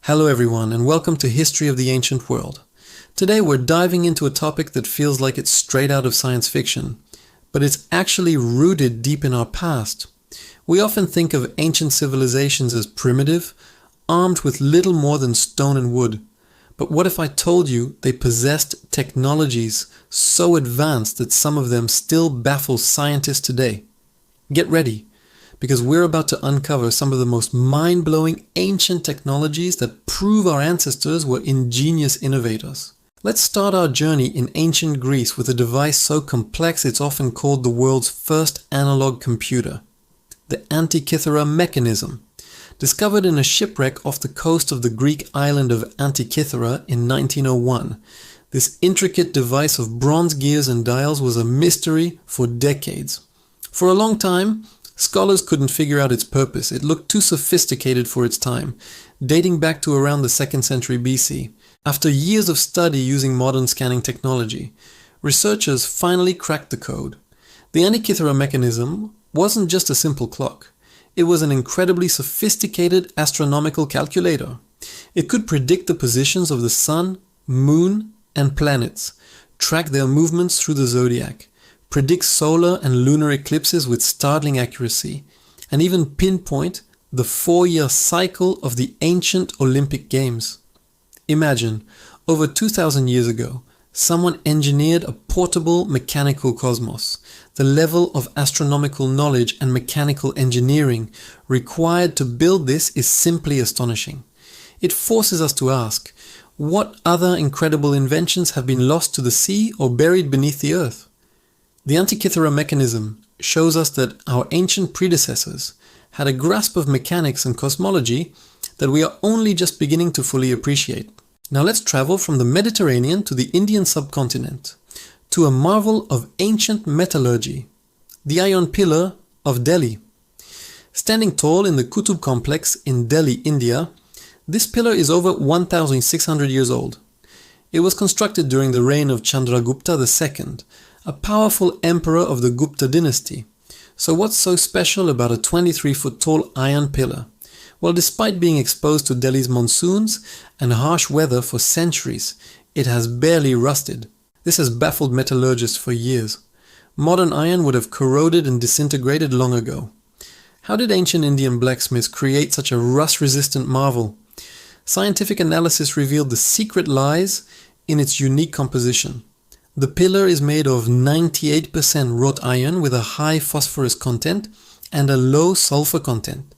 Hello everyone, and welcome to History of the Ancient World. Today we're diving into a topic that feels like it's straight out of science fiction, but it's actually rooted deep in our past. We often think of ancient civilizations as primitive, armed with little more than stone and wood. But what if I told you they possessed technologies so advanced that some of them still baffle scientists today? Get ready, because we're about to uncover some of the most mind-blowing ancient technologies that prove our ancestors were ingenious innovators. Let's start our journey in ancient Greece with a device so complex it's often called the world's first analog computer, the Antikythera mechanism. Discovered in a shipwreck off the coast of the Greek island of Antikythera in 1901, this intricate device of bronze gears and dials was a mystery for decades. For a long time, scholars couldn't figure out its purpose. It looked too sophisticated for its time, dating back to around the 2nd century BC. After years of study using modern scanning technology, researchers finally cracked the code. The Antikythera mechanism wasn't just a simple clock. It was an incredibly sophisticated astronomical calculator. It could predict the positions of the sun, moon, and planets, track their movements through the zodiac, predict solar and lunar eclipses with startling accuracy, and even pinpoint the 4-year cycle of the ancient Olympic Games. Imagine, over 2,000 years ago, someone engineered a portable mechanical cosmos. The level of astronomical knowledge and mechanical engineering required to build this is simply astonishing. It forces us to ask, what other incredible inventions have been lost to the sea or buried beneath the earth? The Antikythera mechanism shows us that our ancient predecessors had a grasp of mechanics and cosmology that we are only just beginning to fully appreciate. Now let's travel from the Mediterranean to the Indian subcontinent, to a marvel of ancient metallurgy, the Iron Pillar of Delhi. Standing tall in the Qutub complex in Delhi, India, this pillar is over 1,600 years old. It was constructed during the reign of Chandragupta II, a powerful emperor of the Gupta dynasty. So what's so special about a 23-foot tall iron pillar? Well, despite being exposed to Delhi's monsoons and harsh weather for centuries, it has barely rusted. This has baffled metallurgists for years. Modern iron would have corroded and disintegrated long ago. How did ancient Indian blacksmiths create such a rust-resistant marvel? Scientific analysis revealed the secret lies in its unique composition. The pillar is made of 98% wrought iron with a high phosphorus content and a low sulfur content.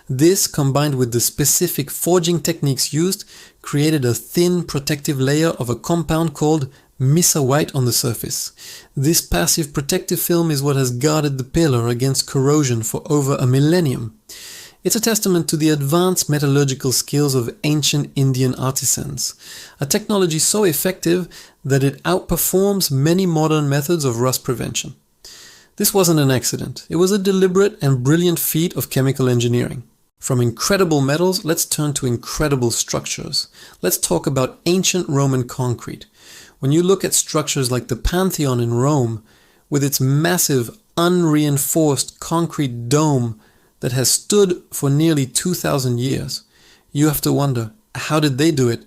This, combined with the specific forging techniques used, created a thin protective layer of a compound called Mesa white on the surface. This passive protective film is what has guarded the pillar against corrosion for over a millennium. It's a testament to the advanced metallurgical skills of ancient Indian artisans, a technology so effective that it outperforms many modern methods of rust prevention. This wasn't an accident. It was a deliberate and brilliant feat of chemical engineering. From incredible metals, let's turn to incredible structures. Let's talk about ancient Roman concrete. When you look at structures like the Pantheon in Rome, with its massive, unreinforced concrete dome that has stood for nearly 2,000 years, you have to wonder, how did they do it?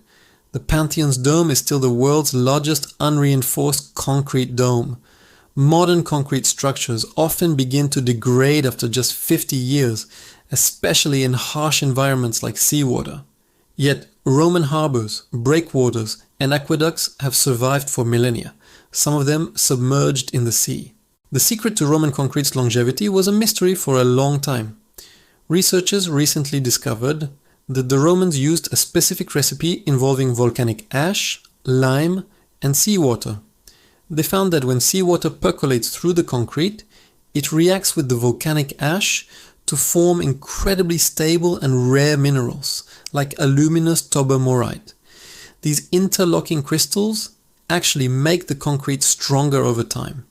The Pantheon's dome is still the world's largest unreinforced concrete dome. Modern concrete structures often begin to degrade after just 50 years, especially in harsh environments like seawater. Yet, Roman harbors, breakwaters, and aqueducts have survived for millennia, some of them submerged in the sea. The secret to Roman concrete's longevity was a mystery for a long time. Researchers recently discovered that the Romans used a specific recipe involving volcanic ash, lime, and seawater. They found that when seawater percolates through the concrete, it reacts with the volcanic ash to form incredibly stable and rare minerals, like aluminous tobermorite. These interlocking crystals actually make the concrete stronger over time.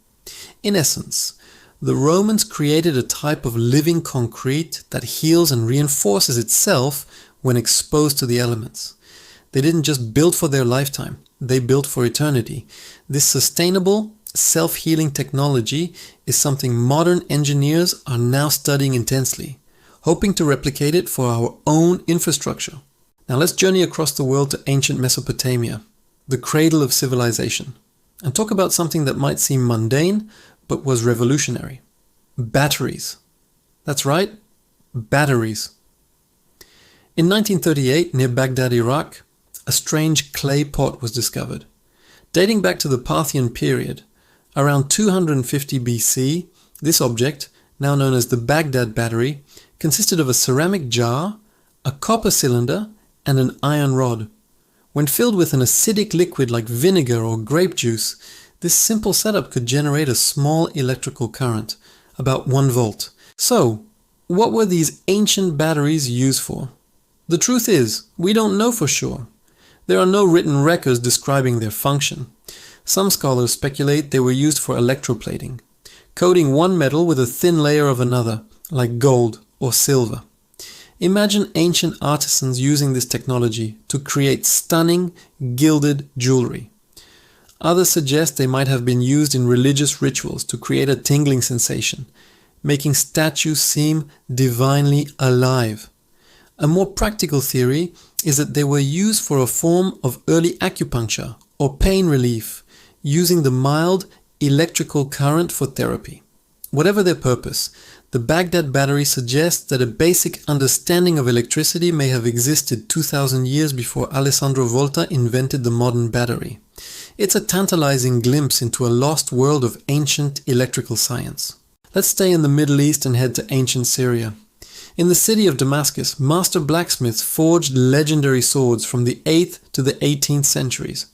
In essence, the Romans created a type of living concrete that heals and reinforces itself when exposed to the elements. They didn't just build for their lifetime, they built for eternity. This sustainable, self-healing technology is something modern engineers are now studying intensely, hoping to replicate it for our own infrastructure. Now let's journey across the world to ancient Mesopotamia, the cradle of civilization, and talk about something that might seem mundane, but was revolutionary. Batteries. That's right, batteries. In 1938, near Baghdad, Iraq, a strange clay pot was discovered. Dating back to the Parthian period, around 250 BC, this object, now known as the Baghdad battery, consisted of a ceramic jar, a copper cylinder, and an iron rod. When filled with an acidic liquid like vinegar or grape juice, this simple setup could generate a small electrical current, about 1 volt. So, what were these ancient batteries used for? The truth is, we don't know for sure. There are no written records describing their function. Some scholars speculate they were used for electroplating, coating one metal with a thin layer of another, like gold or silver. Imagine ancient artisans using this technology to create stunning, gilded jewelry. Others suggest they might have been used in religious rituals to create a tingling sensation, making statues seem divinely alive. A more practical theory is that they were used for a form of early acupuncture or pain relief, using the mild electrical current for therapy. Whatever their purpose, the Baghdad battery suggests that a basic understanding of electricity may have existed 2000 years before Alessandro Volta invented the modern battery. It's a tantalizing glimpse into a lost world of ancient electrical science. Let's stay in the Middle East and head to ancient Syria. In the city of Damascus, master blacksmiths forged legendary swords from the 8th to the 18th centuries.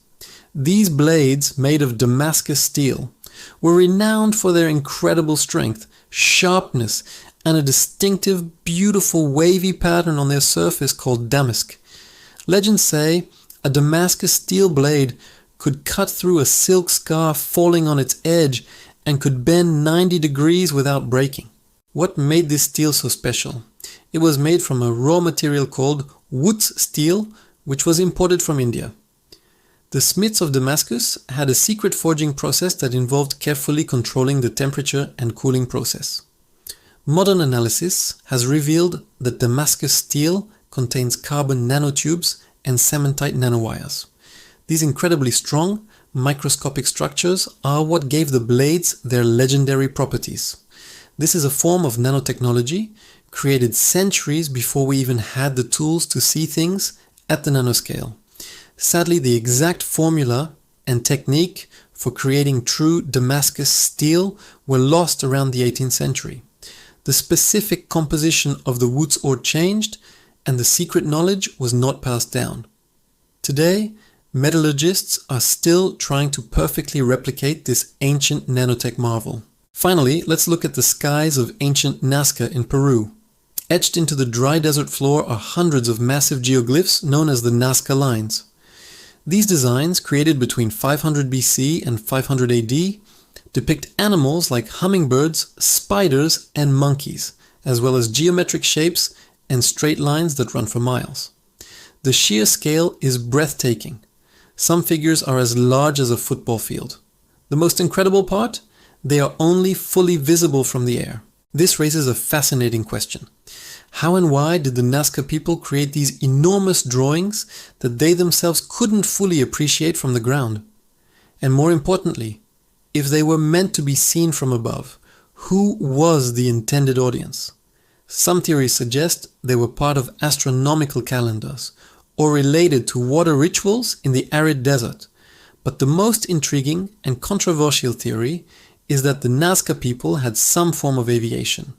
These blades, made of Damascus steel, were renowned for their incredible strength, sharpness, and a distinctive, beautiful wavy pattern on their surface called damask. Legends say a Damascus steel blade could cut through a silk scarf falling on its edge and could bend 90 degrees without breaking. What made this steel so special? It was made from a raw material called Wootz steel, which was imported from India. The smiths of Damascus had a secret forging process that involved carefully controlling the temperature and cooling process. Modern analysis has revealed that Damascus steel contains carbon nanotubes and cementite nanowires. These incredibly strong, microscopic structures are what gave the blades their legendary properties. This is a form of nanotechnology created centuries before we even had the tools to see things at the nanoscale. Sadly, the exact formula and technique for creating true Damascus steel were lost around the 18th century. The specific composition of the Wootz ore changed, and the secret knowledge was not passed down. Today, metallurgists are still trying to perfectly replicate this ancient nanotech marvel. Finally, let's look at the skies of ancient Nazca in Peru. Etched into the dry desert floor are hundreds of massive geoglyphs known as the Nazca lines. These designs, created between 500 BC and 500 AD, depict animals like hummingbirds, spiders, and monkeys, as well as geometric shapes and straight lines that run for miles. The sheer scale is breathtaking. Some figures are as large as a football field. The most incredible part? They are only fully visible from the air. This raises a fascinating question. How and why did the Nazca people create these enormous drawings that they themselves couldn't fully appreciate from the ground? And more importantly, if they were meant to be seen from above, who was the intended audience? Some theories suggest they were part of astronomical calendars or related to water rituals in the arid desert. But the most intriguing and controversial theory is that the Nazca people had some form of aviation.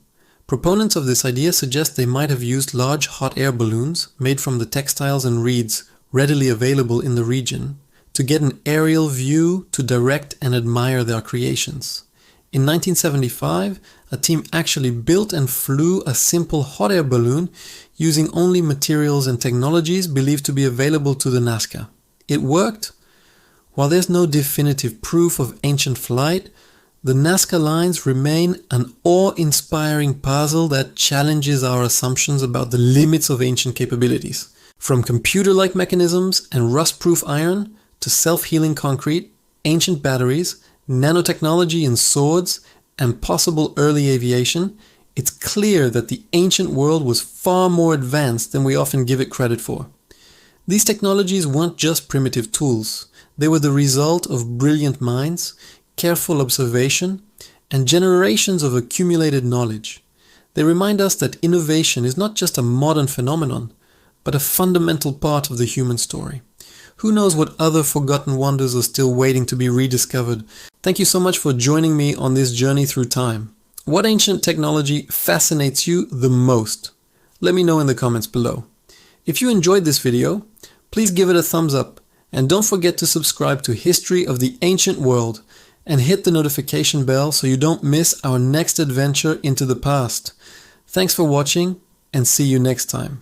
Proponents of this idea suggest they might have used large hot air balloons made from the textiles and reeds readily available in the region to get an aerial view to direct and admire their creations. In 1975, a team actually built and flew a simple hot air balloon using only materials and technologies believed to be available to the Nazca. It worked. While there's no definitive proof of ancient flight, the Nazca lines remain an awe-inspiring puzzle that challenges our assumptions about the limits of ancient capabilities. From computer-like mechanisms and rust-proof iron to self-healing concrete, ancient batteries, nanotechnology in swords, and possible early aviation, it's clear that the ancient world was far more advanced than we often give it credit for. These technologies weren't just primitive tools. They were the result of brilliant minds, careful observation, and generations of accumulated knowledge. They remind us that innovation is not just a modern phenomenon, but a fundamental part of the human story. Who knows what other forgotten wonders are still waiting to be rediscovered? Thank you so much for joining me on this journey through time. What ancient technology fascinates you the most? Let me know in the comments below. If you enjoyed this video, please give it a thumbs up and don't forget to subscribe to History of the Ancient World and hit the notification bell so you don't miss our next adventure into the past. Thanks for watching and see you next time.